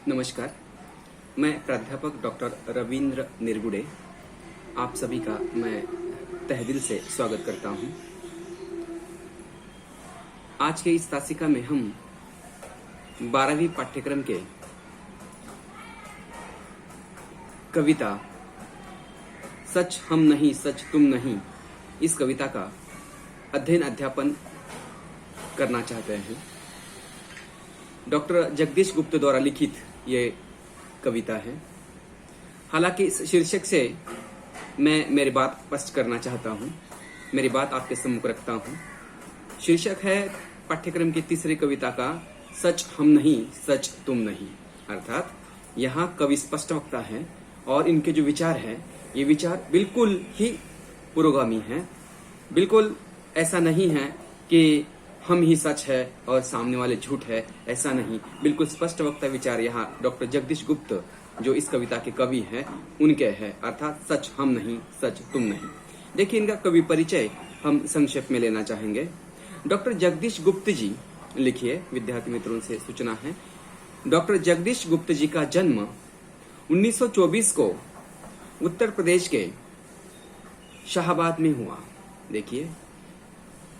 नमस्कार, मैं प्राध्यापक डॉक्टर रविंद्र निरगुडे आप सभी का मैं तहे दिल से स्वागत करता हूं। आज के इस तासिका में हम 12वीं पाठ्यक्रम के कविता सच हम नहीं सच तुम नहीं इस कविता का अध्ययन अध्यापन करना चाहते हैं। डॉक्टर जगदीश गुप्त द्वारा लिखित ये कविता है। हालांकि इस शीर्षक से मैं मेरी बात स्पष्ट करना चाहता हूँ, मेरी बात आपके सम्मुख रखता हूँ। शीर्षक है पाठ्यक्रम की तीसरी कविता का सच हम नहीं सच तुम नहीं। अर्थात यहाँ कवि स्पष्ट वक्ता है और इनके जो विचार हैं ये विचार बिल्कुल ही पुरोगामी हैं। बिल्कुल ऐसा नहीं है कि हम ही सच है और सामने वाले झूठ है, ऐसा नहीं। बिल्कुल स्पष्ट वक्ता विचार यहाँ डॉक्टर जगदीश गुप्त जो इस कविता के कवि हैं उनके हैं। अर्थात सच हम नहीं सच तुम नहीं। देखिए, इनका कवि परिचय हम संक्षेप में लेना चाहेंगे। डॉक्टर जगदीश गुप्त जी, लिखिए विद्यार्थी मित्रों से सूचना है, डॉक्टर जगदीश गुप्त जी का जन्म 1924 को उत्तर प्रदेश के शाहाबाद में हुआ। देखिए,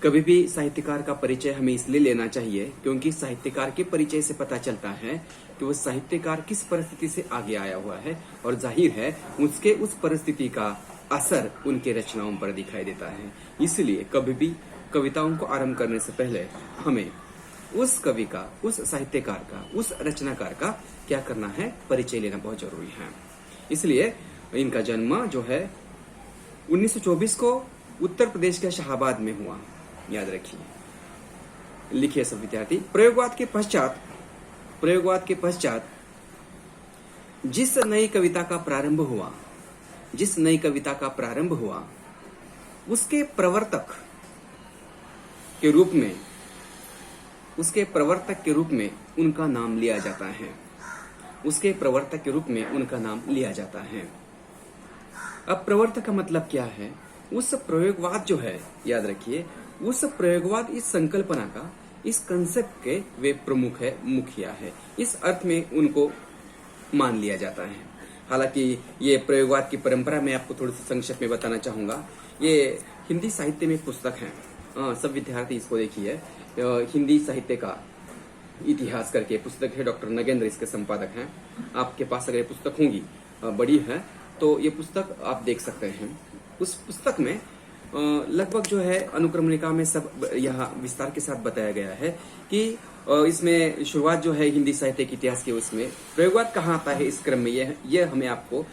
कभी भी साहित्यकार का परिचय हमें इसलिए लेना चाहिए क्योंकि साहित्यकार के परिचय से पता चलता है कि वो साहित्यकार किस परिस्थिति से आगे आया हुआ है और जाहिर है उसके उस परिस्थिति का असर उनके रचनाओं पर दिखाई देता है। इसलिए कभी भी कविताओं को आरंभ करने से पहले हमें उस कवि का, उस साहित्यकार का, उस रचनाकार का क्या करना है, परिचय लेना बहुत जरूरी है। इसलिए इनका जन्म जो है 1924 को उत्तर प्रदेश के शाहाबाद में हुआ, याद रखिए। लिखिए सब विद्यार्थी, प्रयोगवाद के पश्चात जिस नई कविता का प्रारंभ हुआ उसके प्रवर्तक के रूप में उनका नाम लिया जाता है। अब प्रवर्तक का मतलब क्या है? उस प्रयोगवाद जो है, याद रखिए, उस प्रयोगवाद इस संकल्पना का, इस कंसेप्ट के वे प्रमुख है, मुखिया है। इस अर्थ में उनको मान लिया जाता है। हालांकि ये प्रयोगवाद की परंपरा मैं आपको थोड़ी सी संक्षेप में बताना चाहूंगा। ये हिंदी साहित्य में पुस्तक है, सब विद्यार्थी इसको देखिए। हिंदी साहित्य का इतिहास करके पुस्तक है, डॉक्टर नगेंद्र इसके संपादक हैं। आपके पास अगर ये पुस्तक होंगी, बड़ी है, तो ये पुस्तक आप देख सकते हैं। उस पुस्तक में लगभग जो है अनुक्रमणिका में सब यहाँ विस्तार के साथ बताया गया है कि इसमें शुरुआत जो है हिंदी साहित्य के इतिहास की, उसमें प्रयोगवाद कहाँ आता है इस क्रम में, ये हमें आपको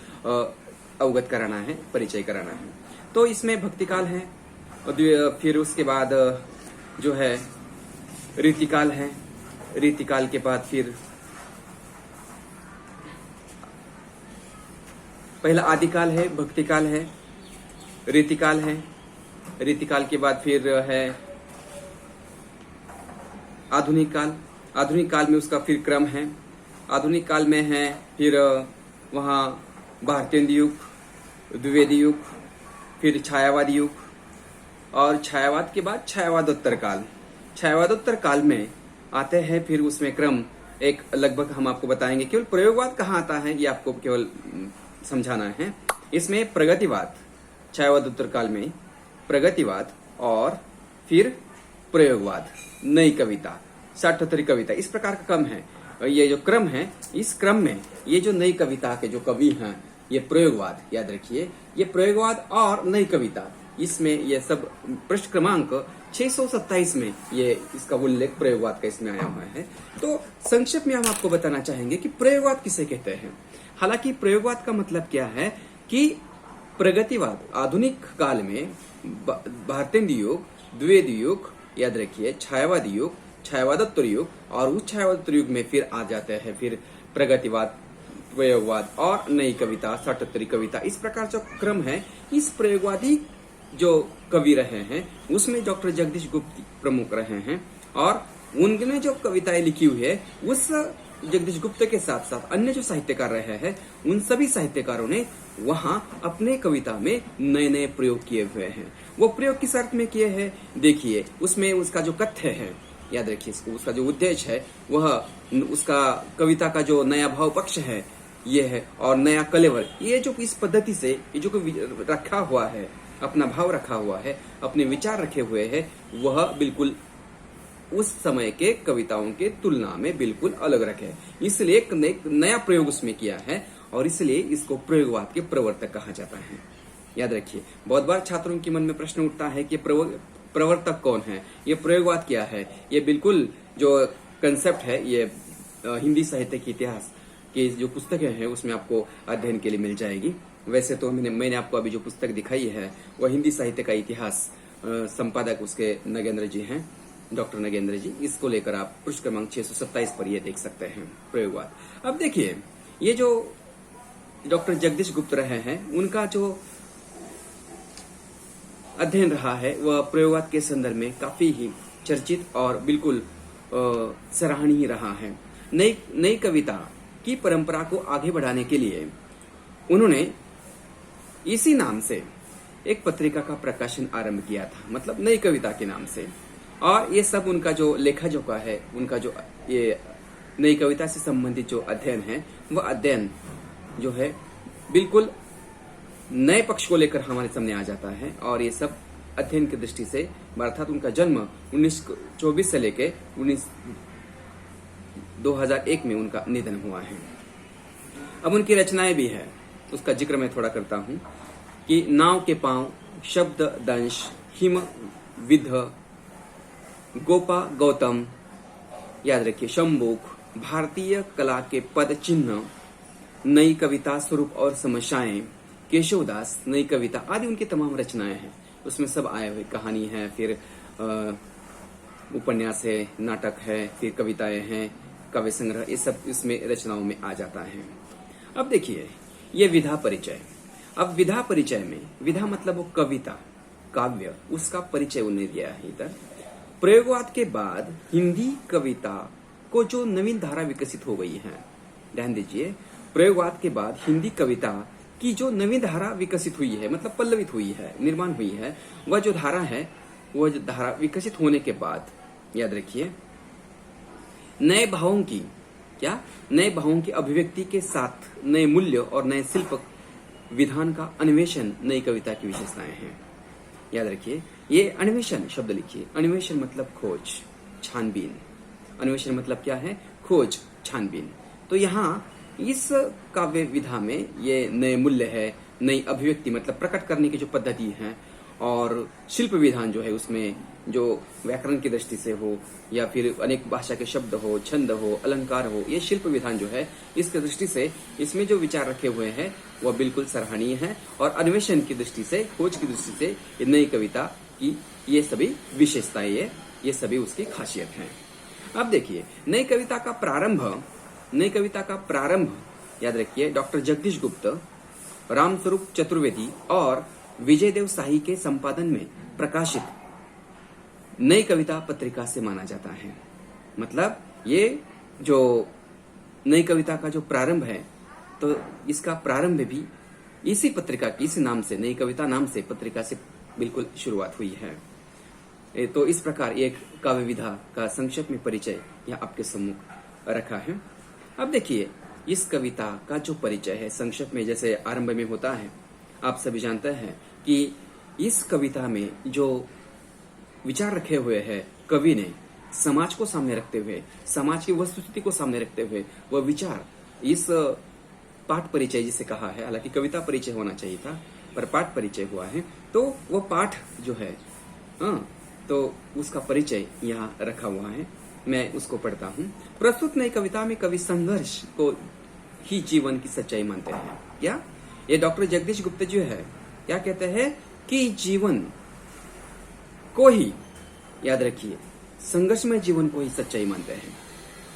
अवगत कराना है, परिचय कराना है। तो इसमें भक्तिकाल है, फिर उसके बाद जो है रीतिकाल है, रीतिकाल के बाद फिर पहला आदिकाल है, भक्तिकाल है, रीतिकाल है, रीतिकाल के बाद फिर है आधुनिक काल। आधुनिक काल में उसका फिर क्रम है। आधुनिक काल में है फिर वहाँ भारतेंदु युग, द्विवेदी युग, फिर छायावादी युग, और छायावाद के बाद छायावादोत्तर काल। छायावादोत्तर काल में आते हैं फिर उसमें क्रम एक लगभग हम आपको बताएंगे। केवल प्रयोगवाद कहाँ आता है ये आपको केवल समझाना है। इसमें प्रगतिवाद, छायावादोत्तर काल में प्रगतिवाद और फिर प्रयोगवाद, नई कविता, साठोत्तरी कविता, इस प्रकार का क्रम है। ये जो क्रम है, इस क्रम में ये जो नई कविता के जो कवि हैं, ये प्रयोगवाद, याद रखिए, ये प्रयोगवाद और नई कविता, इसमें ये सब पृष्ठ क्रमांक 627 में ये इसका उल्लेख प्रयोगवाद का इसमें आया हुआ है। तो संक्षेप में हम आपको बताना चाहेंगे कि प्रयोगवाद किसे कहते हैं। हालांकि प्रयोगवाद का मतलब क्या है कि प्रगतिवाद आधुनिक काल में भारतेंदु युग, द्विवेदी युग, याद रखिए, छायावादी युग, छायावादोत्तर युग, और उस छायावादोत्तर युग में फिर आ जाते हैं फिर प्रगतिवाद, प्रयोगवाद और नई कविता, साठोत्तरी कविता। इस प्रकार जो क्रम है, इस प्रयोगवादी जो कवि रहे हैं उसमें डॉक्टर जगदीश गुप्त प्रमुख रहे हैं, और उनने जो कविताएं लिखी हुई है उस जगदीश गुप्त के साथ साथ अन्य जो साहित्यकार रहे हैं उन सभी साहित्यकारों ने वहां अपने कविता में नए नए प्रयोग किए हुए हैं। वो प्रयोग किस अर्थ में किए हैं, देखिए उसमें उसका जो कथ्य है, याद रखिए इसको। उसका जो उद्देश्य है वह उसका कविता का जो नया भाव पक्ष है ये है, और नया कलेवर, ये जो इस पद्धति से ये जो रखा हुआ है, अपना भाव रखा हुआ है, अपने विचार रखे हुए है, वह बिल्कुल उस समय के कविताओं के तुलना में बिल्कुल अलग रखे। इसलिए एक नया प्रयोग उसमें किया है और इसलिए इसको प्रयोगवाद के प्रवर्तक कहा जाता है। याद रखिए, बहुत बार छात्रों के मन में प्रश्न उठता है कि प्रवर्तक कौन है, ये प्रयोगवाद क्या है। ये बिल्कुल जो कंसेप्ट है ये हिंदी साहित्य के इतिहास की जो पुस्तकें हैं उसमें आपको अध्ययन के लिए मिल जाएगी। वैसे तो मैंने आपको अभी जो पुस्तक दिखाई है वह हिंदी साहित्य का इतिहास, संपादक उसके नगेंद्र जी हैं, डॉक्टर नगेंद्र जी। इसको लेकर आप पृष्ठ क्रमांक 627 पर ये देख सकते हैं प्रयोगवाद। अब देखिए, ये जो डॉक्टर जगदीश गुप्त रहे हैं उनका जो अध्ययन रहा है वह प्रयोगवाद के संदर्भ में काफी ही चर्चित और बिल्कुल सराहनीय रहा है। नई कविता की परंपरा को आगे बढ़ाने के लिए उन्होंने इसी नाम से एक पत्रिका का प्रकाशन आरंभ किया था, मतलब नई कविता के नाम से। और ये सब उनका जो लेखा जोखा है, उनका जो ये नई कविता से संबंधित जो अध्ययन है वह अध्ययन जो है बिल्कुल नए पक्ष को लेकर हमारे सामने आ जाता है। और ये सब अध्ययन की दृष्टि से, अर्थात उनका जन्म 1924 से लेके 2001 में उनका निधन हुआ है। अब उनकी रचनाएं भी है, उसका जिक्र मैं थोड़ा करता हूं कि नाव के पांव, शब्द दंश, हिम विध, गोपा गौतम, याद रखिए, शंबुक, भारतीय कला के पद चिन्ह, नई कविता स्वरूप और समस्याएं, केशवदास, नई कविता आदि उनकी तमाम रचनाएं हैं। उसमें सब आए हुए, कहानी है, फिर उपन्यास है, नाटक है, फिर कविताएं हैं, काव्य संग्रह, ये सब इसमें रचनाओं में आ जाता है। अब देखिए, ये विधा परिचय। अब विधा परिचय में, विधा मतलब वो कविता, काव्य, उसका परिचय उन्हें दिया है इधर। प्रयोगवाद के बाद हिंदी कविता को जो नवीन धारा विकसित हो गई है, ध्यान दीजिए, प्रयोगवाद के बाद हिंदी कविता की जो नवीन धारा विकसित हुई है, मतलब पल्लवित हुई है, निर्माण हुई है, वह जो धारा है, वह जो धारा विकसित होने के बाद, याद रखिए, नए भावों की नए भावों की अभिव्यक्ति के साथ नए मूल्य और नए शिल्प विधान का अन्वेषण नई कविता की विशेषताएं हैं। याद रखिए, ये अन्वेषण शब्द लिखिए। अन्वेषण मतलब खोज, छानबीन। अन्वेषण मतलब क्या है? खोज, छानबीन। तो यहाँ इस काव्य विधा में ये नए मूल्य है, नई अभिव्यक्ति मतलब प्रकट करने की जो पद्धति है, और शिल्प विधान जो है उसमें जो व्याकरण की दृष्टि से हो या फिर अनेक भाषा के शब्द हो, छंद हो, अलंकार हो, ये शिल्प विधान जो है इसकी दृष्टि से इसमें जो विचार रखे हुए हैं वह बिल्कुल सराहनीय है। और अन्वेषण की दृष्टि से, खोज की दृष्टि से ये नई कविता की ये सभी विशेषताएं, ये सभी उसकी खासियत है। अब देखिए, नई कविता का प्रारंभ याद रखिए, डॉक्टर जगदीश गुप्त, रामस्वरूप चतुर्वेदी और विजयदेव शाही के संपादन में प्रकाशित नई कविता पत्रिका से माना जाता है। मतलब ये जो नई कविता का जो प्रारंभ है, तो इसका प्रारंभ भी इसी पत्रिका की, इसी नाम से, नई कविता नाम से पत्रिका से बिल्कुल शुरुआत हुई है। तो इस प्रकार एक काव्य विधा का संक्षेप में परिचय यह आपके सम्मुख रखा है। अब देखिए, इस कविता का जो परिचय है संक्षेप में, जैसे आरंभ में होता है, आप सभी जानते हैं कि इस कविता में जो विचार रखे हुए हैं कवि ने, समाज को सामने रखते हुए, समाज की वस्तुस्थिति को सामने रखते हुए, वह विचार इस पाठ परिचय जिसे कहा है, हालांकि कविता परिचय होना चाहिए था पर पाठ परिचय हुआ है, तो वह पाठ जो है तो उसका परिचय यहाँ रखा हुआ है। मैं उसको पढ़ता हूँ। प्रस्तुत नई कविता में कवि संघर्ष को ही जीवन की सच्चाई मानते हैं। क्या ये डॉक्टर जगदीश गुप्त जो है क्या कहते हैं कि जीवन को ही, याद रखिए, संघर्षमय जीवन को ही सच्चाई मानते हैं।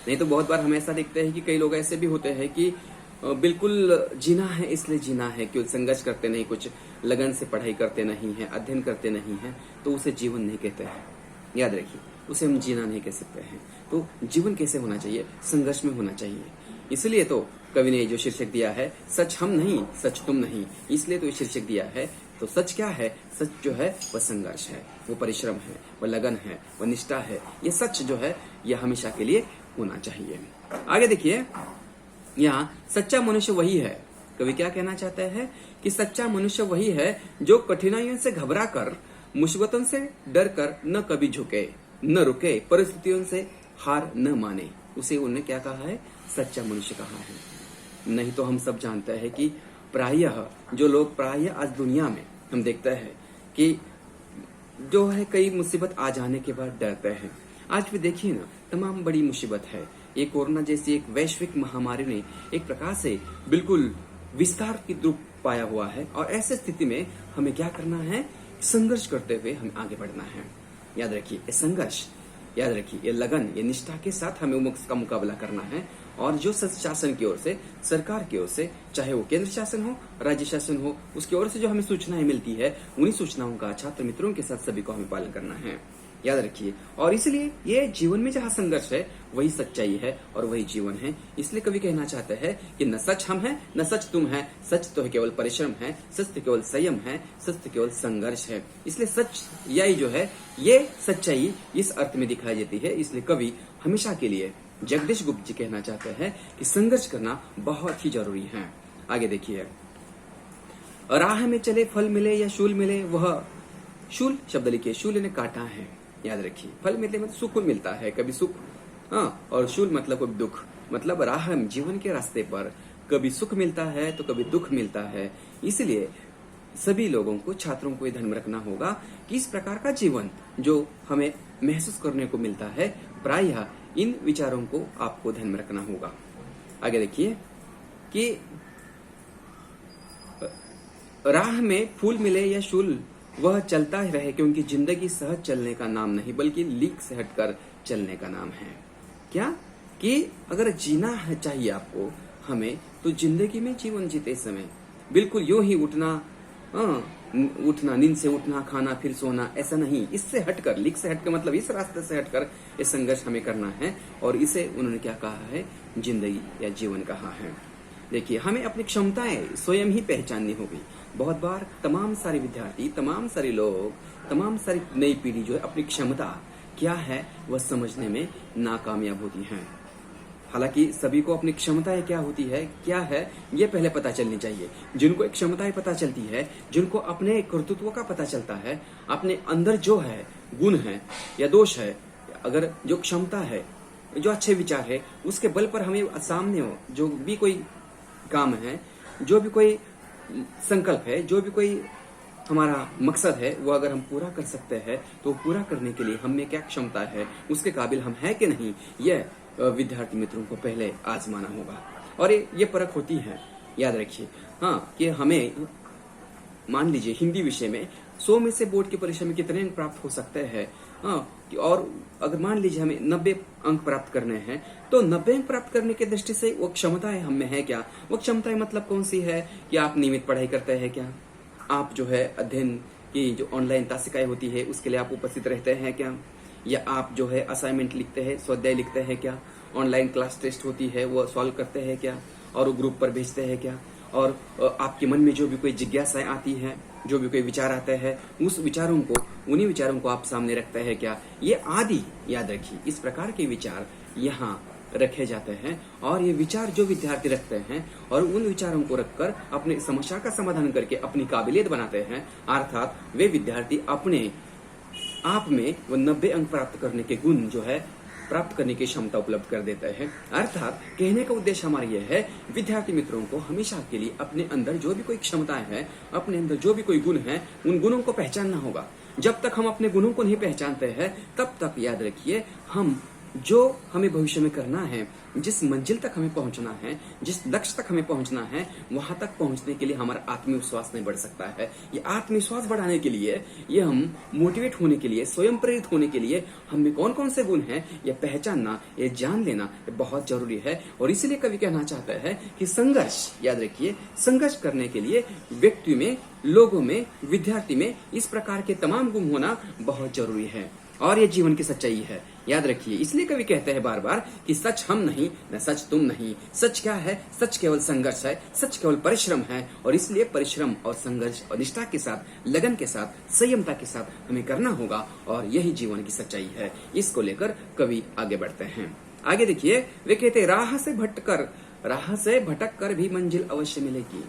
नहीं तो बहुत बार हम ऐसा देखते हैं कि कई लोग ऐसे भी होते हैं कि बिल्कुल जीना है इसलिए जीना है, केवल संघर्ष करते नहीं, कुछ लगन से पढ़ाई करते नहीं है, अध्ययन करते नहीं है, तो उसे जीवन नहीं कहते हैं। याद रखिए, उसे हम जीना नहीं कह सकते हैं। तो जीवन कैसे होना चाहिए? संघर्ष में होना चाहिए। इसलिए तो कवि ने जो शीर्षक दिया है, सच हम नहीं सच तुम नहीं, इसलिए तो शीर्षक दिया है तो सच क्या है? सच जो है वह संघर्ष है, वो परिश्रम है, वह लगन है, वह निष्ठा है। ये सच जो है यह हमेशा के लिए होना चाहिए। आगे देखिए, यहाँ सच्चा मनुष्य वही है। कवि क्या कहना चाहते हैं कि सच्चा मनुष्य वही है जो कठिनाइयों से घबरा कर, मुसीबतों से डर कर न कभी झुके, न रुके, परिस्थितियों से हार न माने। उसे उन्होंने क्या कहा है? सच्चा मनुष्य कहा है। नहीं तो हम सब जानते हैं कि प्रायः जो लोग प्रायः आज दुनिया में हम देखते हैं कि जो है कई मुसीबत आ जाने के बाद डरते हैं। आज भी देखिए ना, तमाम बड़ी मुसीबत है। ये कोरोना जैसी एक वैश्विक महामारी ने एक प्रकार से बिल्कुल विस्तार की रूप पाया हुआ है, और ऐसे स्थिति में हमें क्या करना है? संघर्ष करते हुए हमें आगे बढ़ना है। याद रखिए, ये संघर्ष, याद रखिए, ये लगन, ये निष्ठा के साथ हमें उसका मुकाबला करना है। और जो शासन की ओर से, सरकार की ओर से, चाहे वो केंद्र शासन हो, राज्य शासन हो, उसकी ओर से जो हमें सूचनाएं मिलती है, उन्हीं सूचनाओं का छात्र मित्रों के साथ सभी को हमें पालन करना है। याद रखिए, और इसलिए ये जीवन में जहाँ संघर्ष है वही सच्चाई है और वही जीवन है। इसलिए कवि कहना चाहते हैं कि न सच हम हैं, न सच तुम है, सच तो है केवल परिश्रम है, सच तो केवल संयम है, सच तो केवल संघर्ष है। इसलिए सच यही जो है, ये सच्चाई इस अर्थ में दिखाई देती है। इसलिए कवि हमेशा के लिए जगदीश गुप्त जी कहना चाहते हैं कि संघर्ष करना बहुत ही जरूरी है। आगे देखिए, राह में चले फल मिले या शूल मिले, वह शूल शब्द लिखिए, शूल ने काटा है। याद रखिए, फल मिलते मतलब सुकून मिलता है, कभी सुख, हाँ, और शूल मतलब कभी दुख। मतलब राह में, जीवन के रास्ते पर कभी सुख मिलता है तो कभी दुख मिलता है। इसलिए सभी लोगों को, छात्रों को ये ध्यान रखना होगा कि इस प्रकार का जीवन जो हमें महसूस करने को मिलता है, प्रायः इन विचारों को आपको ध्यान में रखना होगा। आगे देखिए कि राह में फूल मिले या शूल, वह चलता ही रहे, क्योंकि जिंदगी सहज चलने का नाम नहीं बल्कि लीक से हटकर चलने का नाम है। क्या कि अगर जीना है चाहिए आपको, हमें, तो जिंदगी में जीवन जीते समय बिल्कुल यूं ही उठना, उठना, नींद से उठना, खाना फिर सोना, ऐसा नहीं। इससे हटकर, लीक से हटकर मतलब इस रास्ते से हटकर ये संघर्ष हमें करना है। और इसे उन्होंने क्या कहा है? जिंदगी या जीवन कहा है। देखिए, हमें अपनी क्षमताएं स्वयं ही पहचाननी होगी। बहुत बार तमाम सारे विद्यार्थी, तमाम सारे लोग, तमाम सारी नई पीढ़ी जो है अपनी क्षमता क्या है वह समझने में नाकामयाब होती है। हालांकि सभी को अपनी क्षमताएं क्या होती है, क्या है, ये पहले पता चलनी चाहिए। जिनको एक क्षमताएं पता चलती है, जिनको अपने कर्तृत्व का पता चलता है, अपने अंदर जो है गुण है या दोष है, अगर जो क्षमता है, जो अच्छे विचार है, उसके बल पर हमें सामने हो जो भी कोई काम है, जो भी कोई संकल्प है, जो भी कोई हमारा मकसद है, वो अगर हम पूरा कर सकते हैं तो पूरा करने के लिए हमें क्या क्षमता है, उसके काबिल हम हैं कि नहीं, यह विद्यार्थी मित्रों को पहले आजमाना होगा। और ये परख होती है, याद रखिए। हाँ, कि हमें मान लीजिए हिंदी विषय में 100 में से बोर्ड की परीक्षा में कितने अंक प्राप्त हो सकते हैं, हाँ, और अगर मान लीजिए हमें 90 अंक प्राप्त करने हैं, तो 90 अंक प्राप्त करने की दृष्टि से वो क्षमताएं हम में है क्या? वो क्षमताएं मतलब कौन सी है? कि आप नियमित पढ़ाई करते हैं क्या? आप जो है अध्ययन की जो ऑनलाइन तासिकाएं होती है उसके लिए आप उपस्थित रहते हैं क्या? या आप जो है असाइनमेंट लिखते हैं, स्वाध्याय लिखते हैं क्या? ऑनलाइन क्लास टेस्ट होती है वो सॉल्व करते हैं क्या? और वो ग्रुप पर भेजते हैं क्या? और आपके मन में जो भी कोई जिज्ञासाएं आती हैं, जो भी कोई विचार आते हैं, उस विचारों को, उन्हीं विचारों को आप सामने रखते हैं क्या? ये आदि याद रखिए, इस प्रकार के विचार यहाँ रखे जाते हैं। और ये विचार जो विद्यार्थी रखते हैं और उन विचारों को रखकर अपनी समस्या का समाधान करके अपनी काबिलियत बनाते हैं, अर्थात वे विद्यार्थी अपने आप में वो 90 अंक प्राप्त करने के गुण जो है प्राप्त करने की क्षमता उपलब्ध कर देते हैं। अर्थात कहने का उद्देश्य हमारा यह है, विद्यार्थी मित्रों को हमेशा के लिए अपने अंदर जो भी कोई क्षमताएं है, अपने अंदर जो भी कोई गुण है, उन गुणों को पहचानना होगा। जब तक हम अपने गुणों को नहीं पहचानते हैं, तब तक याद रखिए, हम जो हमें भविष्य में करना है, जिस मंजिल तक हमें पहुंचना है, जिस लक्ष्य तक हमें पहुंचना है, वहां तक पहुंचने के लिए हमारा आत्मविश्वास नहीं बढ़ सकता है। ये आत्मविश्वास बढ़ाने के लिए, ये हम मोटिवेट होने के लिए, स्वयं प्रेरित होने के लिए हमें कौन कौन से गुण हैं ये पहचानना, ये जान लेना ये बहुत जरूरी है। और इसलिए कवि कहना चाहता है कि संघर्ष, याद रखिए, संघर्ष करने के लिए व्यक्ति में, लोगों में, विद्यार्थी में इस प्रकार के तमाम गुण होना बहुत जरूरी है। और ये जीवन की सच्चाई है, याद रखिए। इसलिए कवि कहते हैं बार बार कि सच हम नहीं, न सच तुम नहीं। सच क्या है? सच केवल संघर्ष है, सच केवल परिश्रम है। और इसलिए परिश्रम और संघर्ष और निष्ठा के साथ, लगन के साथ, संयमता के साथ हमें करना होगा, और यही जीवन की सच्चाई है। इसको लेकर कवि आगे बढ़ते हैं। आगे देखिए, वे कहते राह से भटक कर भी मंजिल अवश्य मिलेगी।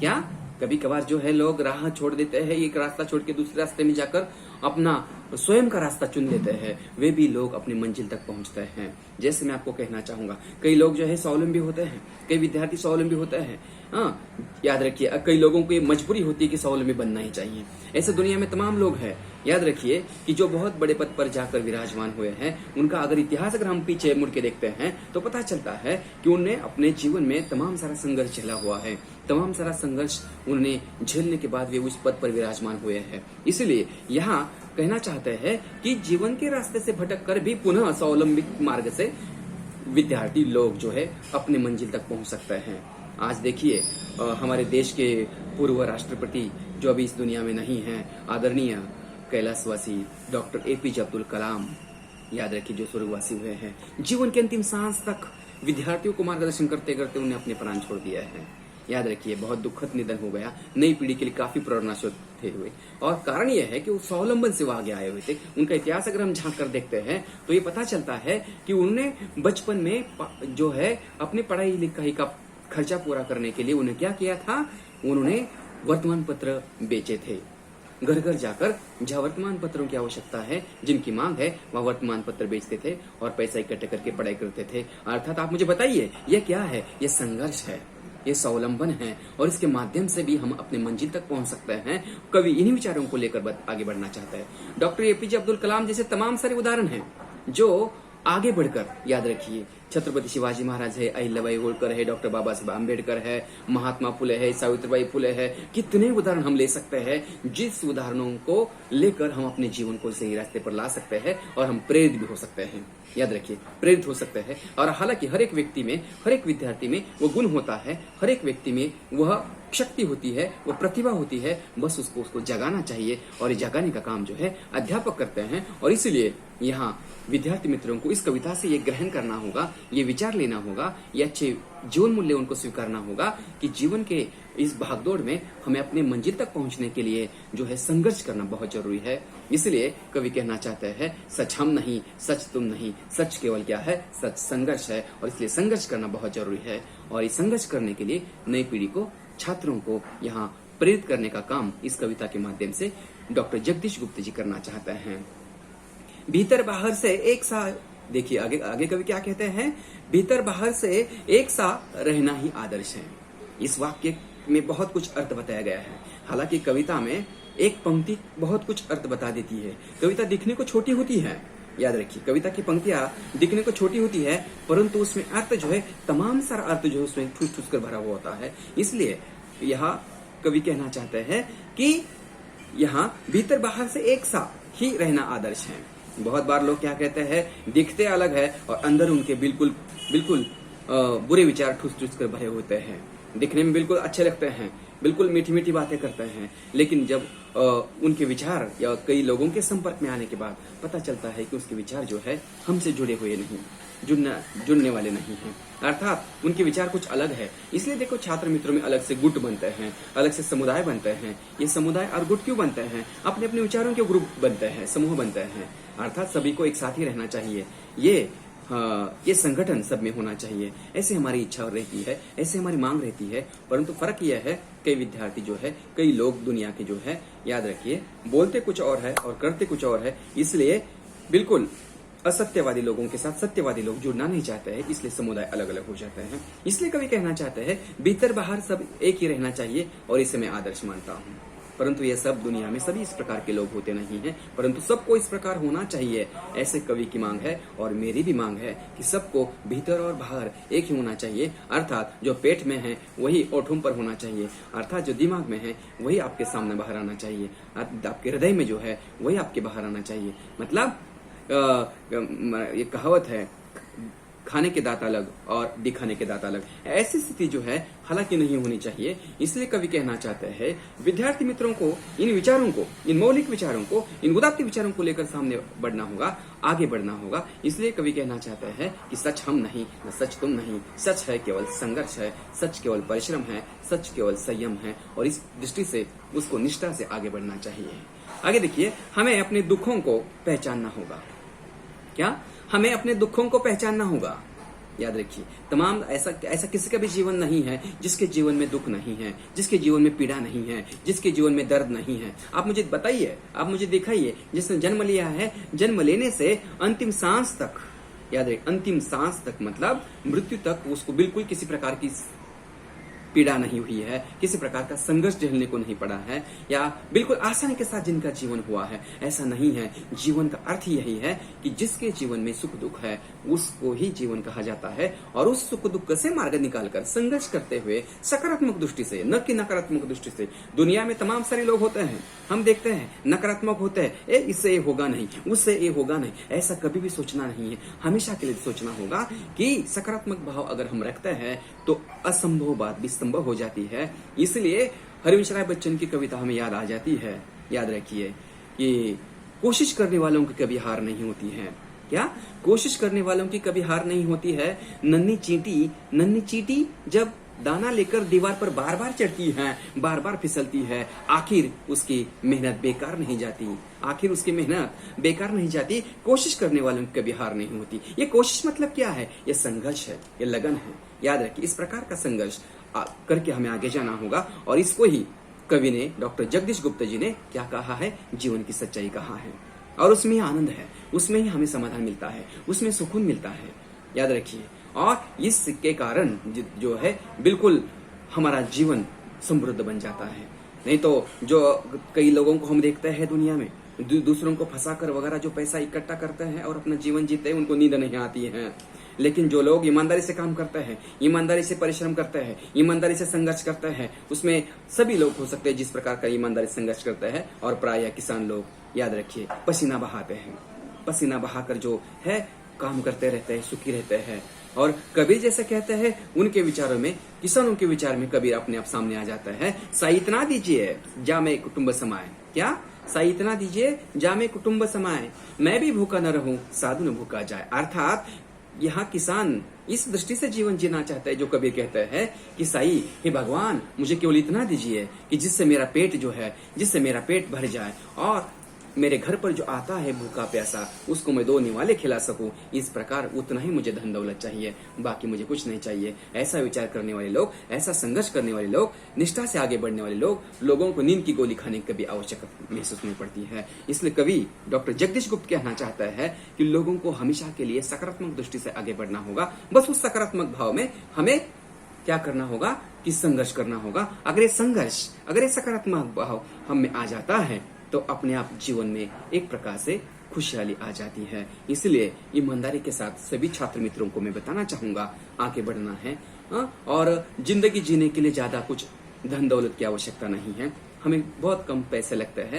क्या? कभी कभार जो है लोग राह छोड़ देते हैं, एक रास्ता छोड़ के दूसरे रास्ते में जाकर अपना स्वयं का रास्ता चुन लेते हैं, वे भी लोग अपनी मंजिल तक पहुंचते हैं। जैसे मैं आपको कहना चाहूंगा, कई लोग जो है स्वावलंबी होते हैं, कई विद्यार्थी स्वावलंबी होते हैं। हाँ, याद रखिए, कई लोगों को ये मजबूरी होती है कि स्वावलंबी बनना ही चाहिए। ऐसे दुनिया में तमाम लोग हैं। याद रखिए कि जो बहुत बड़े पद पर जाकर विराजमान हुए हैं, उनका अगर इतिहास अगर हम पीछे मुड़ के देखते हैं तो पता चलता है कि उन्होंने अपने जीवन में तमाम सारा संघर्ष झेला हुआ है। तमाम सारा संघर्ष उन्होंने झेलने के बाद वे उस पद पर विराजमान हुए हैं। इसलिए यहाँ कहना चाहते हैं कि जीवन के रास्ते से भटक कर भी पुनः स्वावलंबी मार्ग से विद्यार्थी लोग जो है अपने मंजिल तक पहुंच सकते हैं। आज देखिए, हमारे देश के पूर्व राष्ट्रपति जो अभी इस दुनिया में नहीं है, आदरणीय कैलाशवासी डॉक्टर APJ अब्दुल कलाम, याद रखिए, जो स्वर्गवासी हुए हैं, जीवन के अंतिम सांस तक विद्यार्थियों को मार्गदर्शन करते करते उन्हें अपने प्राण छोड़ दिया है। याद रखिए, बहुत दुखद निधन हो गया। नई पीढ़ी के लिए काफी प्रेरणा स्रोत थे हुए, और कारण यह है कि वो स्वावलंबन से वो आगे आए हुए थे। उनका इतिहास अगर हम झांक कर देखते हैं तो ये पता चलता है कि उन्होंने बचपन में जो है अपने पढ़ाई लिखाई का खर्चा पूरा करने के लिए उन्हें क्या किया था, उन्होंने वर्तमान पत्र बेचे थे। घर घर जाकर जहाँ वर्तमान पत्रों की आवश्यकता है, जिनकी मांग है, वहाँ वर्तमान पत्र बेचते थे और पैसा इकट्ठे करके पढ़ाई करते थे। अर्थात आप मुझे बताइए, यह क्या है? यह संघर्ष है, ये स्वावलंबन है, और इसके माध्यम से भी हम अपने मंजिल तक पहुंच सकते हैं। कवि इन्हीं विचारों को लेकर आगे बढ़ना चाहता है। डॉक्टर APJ अब्दुल कलाम जैसे तमाम सारे उदाहरण हैं जो आगे बढ़कर, याद रखिए, छत्रपति शिवाजी महाराज है, अहिल्याबाई होलकर है, डॉक्टर बाबा साहेब आम्बेडकर है, महात्मा फुले है, सावित्रीबाई फुले है, कितने उदाहरण हम ले सकते हैं, जिस उदाहरणों को लेकर हम अपने जीवन को सही रास्ते पर ला सकते हैं और हम प्रेरित भी हो सकते हैं। याद रखिए, प्रेरित हो सकते हैं। और हालांकि हर एक व्यक्ति में, हर एक विद्यार्थी में वो गुण होता है, हर एक व्यक्ति में वह शक्ति होती है, वो प्रतिभा होती है, बस उसको जगाना चाहिए, और ये जगाने का काम जो है अध्यापक करते हैं। और इसलिए यहाँ विद्यार्थी मित्रों को इस कविता से ये ग्रहण करना होगा, ये विचार लेना होगा, ये अच्छे जीवन मूल्य उनको स्वीकारना होगा कि जीवन के इस भागदौड़ में हमें अपने मंजिल तक पहुंचने के लिए जो है संघर्ष करना बहुत जरूरी है। इसलिए कवि कहना चाहते हैं, सच हम नहीं, सच तुम नहीं, सच केवल क्या है? सच संघर्ष है, और इसलिए संघर्ष करना बहुत जरूरी है। और ये संघर्ष करने के लिए नई पीढ़ी को, छात्रों को यहाँ प्रेरित करने का काम इस कविता के माध्यम से डॉक्टर जगदीश गुप्ता जी करना चाहते हैं। भीतर बाहर से एक सा, देखिए आगे कवि क्या कहते हैं, भीतर बाहर से एक सा रहना ही आदर्श है। इस वाक्य में बहुत कुछ अर्थ बताया गया है। हालांकि कविता में एक पंक्ति बहुत कुछ अर्थ बता देती है। कविता दिखने को छोटी होती है, याद रखिए, कविता की पंक्तियां दिखने को छोटी होती है, परंतु उसमें अर्थ जो है, तमाम सारा अर्थ जो है उसमें ठूस ठूस कर भरा हुआ होता है। इसलिए यहाँ कवि कहना चाहते हैं कि यहाँ भीतर बाहर से एक सा ही रहना आदर्श है। बहुत बार लोग क्या कहते हैं, दिखते अलग है और अंदर उनके बिल्कुल बुरे विचार ठूस ठूस कर भरे होते हैं। दिखने में बिल्कुल अच्छे लगते हैं, बिल्कुल मीठी मीठी बातें करते हैं, लेकिन जब उनके विचार या कई लोगों के संपर्क में आने के बाद पता चलता है कि उसके विचार जो है हमसे जुड़े हुए नहीं, जुड़ने वाले नहीं हैं। अर्थात उनके विचार कुछ अलग है। इसलिए देखो, छात्र मित्रों में अलग से गुट बनते हैं, अलग से समुदाय बनते हैं। ये समुदाय और गुट क्यों बनते हैं? अपने अपने विचारों के ग्रुप बनते हैं, समूह बनते हैं। अर्थात सभी को एक साथ ही रहना चाहिए। ये संगठन सब में होना चाहिए, ऐसे हमारी इच्छा रहती है, ऐसे हमारी मांग रहती है। परंतु फर्क यह है, कई विद्यार्थी जो है, कई लोग दुनिया के जो है, याद रखिए, बोलते कुछ और है और करते कुछ और है। इसलिए बिल्कुल असत्यवादी लोगों के साथ सत्यवादी लोग जुड़ना नहीं चाहते हैं, इसलिए समुदाय अलग अलग हो जाते हैं। इसलिए कवि कहना चाहते हैं, भीतर बाहर सब एक ही रहना चाहिए, और इसे मैं आदर्श मानता हूँ। परंतु ये सब दुनिया में सभी इस प्रकार के लोग होते नहीं हैं, परंतु सबको इस प्रकार होना चाहिए, ऐसे कवि की मांग है और मेरी भी मांग है कि सबको भीतर और बाहर एक ही होना चाहिए। अर्थात जो पेट में है वही ओठों पर होना चाहिए, अर्थात जो दिमाग में है वही आपके सामने बाहर आना चाहिए, आपके हृदय में जो है वही आपके बाहर आना चाहिए। मतलब ये कहावत है, खाने के दांत अलग और दिखाने के दांत अलग। ऐसी स्थिति जो है हालांकि नहीं होनी चाहिए। इसलिए कवि कहना चाहते हैं विद्यार्थी मित्रों को इन विचारों को, इन मौलिक विचारों को, इन उदात्त विचारों को लेकर सामने बढ़ना होगा, आगे बढ़ना होगा। इसलिए कवि कहना चाहते हैं कि सच हम नहीं, न सच तुम नहीं, सच है केवल संघर्ष है, सच केवल परिश्रम है, सच केवल संयम है। और इस दृष्टि से उसको निष्ठा से आगे बढ़ना चाहिए। आगे देखिए, हमें अपने दुखों को पहचानना होगा। क्या? हमें अपने दुखों को पहचानना होगा। याद रखिए, तमाम ऐसा किसी का भी जीवन नहीं है जिसके जीवन में दुख नहीं है, जिसके जीवन में पीड़ा नहीं है, जिसके जीवन में दर्द नहीं है। आप मुझे बताइए, आप मुझे दिखाइए, जिसने जन्म लिया है, जन्म लेने से अंतिम सांस तक, याद रखिए अंतिम सांस तक मतलब मृत्यु तक उसको बिल्कुल किसी प्रकार की पीड़ा नहीं हुई है, किसी प्रकार का संघर्ष झेलने को नहीं पड़ा है, या बिल्कुल आसानी के साथ जिनका जीवन हुआ है, ऐसा नहीं है। जीवन का अर्थ यही है कि जिसके जीवन में सुख दुख है उसको ही जीवन कहा जाता है। और उस सुख दुख से मार्ग निकालकर संघर्ष करते हुए सकारात्मक दृष्टि से, न कि नकारात्मक दृष्टि से। दुनिया में तमाम सारे लोग होते हैं, हम देखते हैं नकारात्मक होते हैं, इससे ये होगा नहीं, उससे ये होगा नहीं, ऐसा कभी भी सोचना नहीं है। हमेशा के लिए सोचना होगा कि सकारात्मक भाव अगर हम रखते हैं तो असंभव बात भी संभव हो जाती है। इसलिए हरिवंश राय बच्चन की कविता हमें याद आ जाती है। याद रखिए कि कोशिश करने वालों की कभी हार नहीं होती है। क्या? कोशिश करने वालों की कभी हार नहीं होती है। नन्ही चींटी जब दाना लेकर दीवार पर बार बार चढ़ती है, बार बार फिसलती है, आखिर उसकी मेहनत बेकार नहीं जाती, आखिर उसकी मेहनत बेकार नहीं जाती। कोशिश करने वालों की कभी हार नहीं होती। ये कोशिश मतलब क्या है? ये संघर्ष है, ये लगन है। याद रखिए, इस प्रकार का संघर्ष करके हमें आगे जाना होगा। और इसको ही कवि ने, डॉक्टर जगदीश गुप्ता जी ने क्या कहा है? जीवन की सच्चाई कहा है। और उसमें ही आनंद है, उसमें ही हमें समाधान मिलता है, उसमें सुकून मिलता है। याद रखिए, और इसके कारण जो है बिल्कुल हमारा जीवन समृद्ध बन जाता है। नहीं तो जो कई लोगों को हम देखते हैं दुनिया में, दूसरों को फंसाकर वगैरह जो पैसा इकट्ठा करते हैं और अपना जीवन जीते हैं, उनको नींद नहीं आती है। लेकिन जो लोग ईमानदारी से काम करते हैं, ईमानदारी से परिश्रम करते हैं, ईमानदारी से संघर्ष करते हैं, उसमें सभी लोग हो सकते हैं जिस प्रकार का ईमानदारी से संघर्ष करते हैं। और प्रायः किसान लोग, याद रखिए, पसीना बहाते हैं, पसीना बहाकर जो है काम करते रहते हैं, सुखी रहते हैं। और कबीर जैसे कहते हैं, उनके विचारों में, किसानों के विचार में कबीर अपने आप सामने आ जाता है। साई इतना दीजिए जामे कुटुंब समाए। क्या? साई इतना दीजिए जामे कुटुंब समाए, मैं भी भूखा न रहूं साधु न भूखा जाए। अर्थात यहाँ किसान इस दृष्टि से जीवन जीना चाहता है, जो कबीर कहते हैं कि साई, हे भगवान, मुझे केवल इतना दीजिए कि जिससे मेरा पेट जो है, जिससे मेरा पेट भर जाए और मेरे घर पर जो आता है भूखा प्यासा, उसको मैं 2 निवाले खिला सकूं। इस प्रकार उतना ही मुझे धन दौलत चाहिए, बाकी मुझे कुछ नहीं चाहिए। ऐसा विचार करने वाले लोग, ऐसा संघर्ष करने वाले लोग, निष्ठा से आगे बढ़ने वाले लोग, लोगों को नींद की गोली खाने की कभी आवश्यकता महसूस नहीं पड़ती है। इसलिए कवि डॉक्टर जगदीश गुप्त कहना चाहता है कि लोगों को हमेशा के लिए सकारात्मक दृष्टि से आगे बढ़ना होगा। बस उस सकारात्मक भाव में हमें क्या करना होगा कि संघर्ष करना होगा। अगर ये सकारात्मक भाव हम में आ जाता है तो अपने आप जीवन में एक प्रकार से खुशहाली आ जाती है। इसलिए ईमानदारी के साथ सभी छात्र मित्रों को मैं बताना चाहूंगा, आगे बढ़ना है। और जिंदगी जीने के लिए ज्यादा कुछ धन दौलत की आवश्यकता नहीं है, हमें बहुत कम पैसे लगते हैं।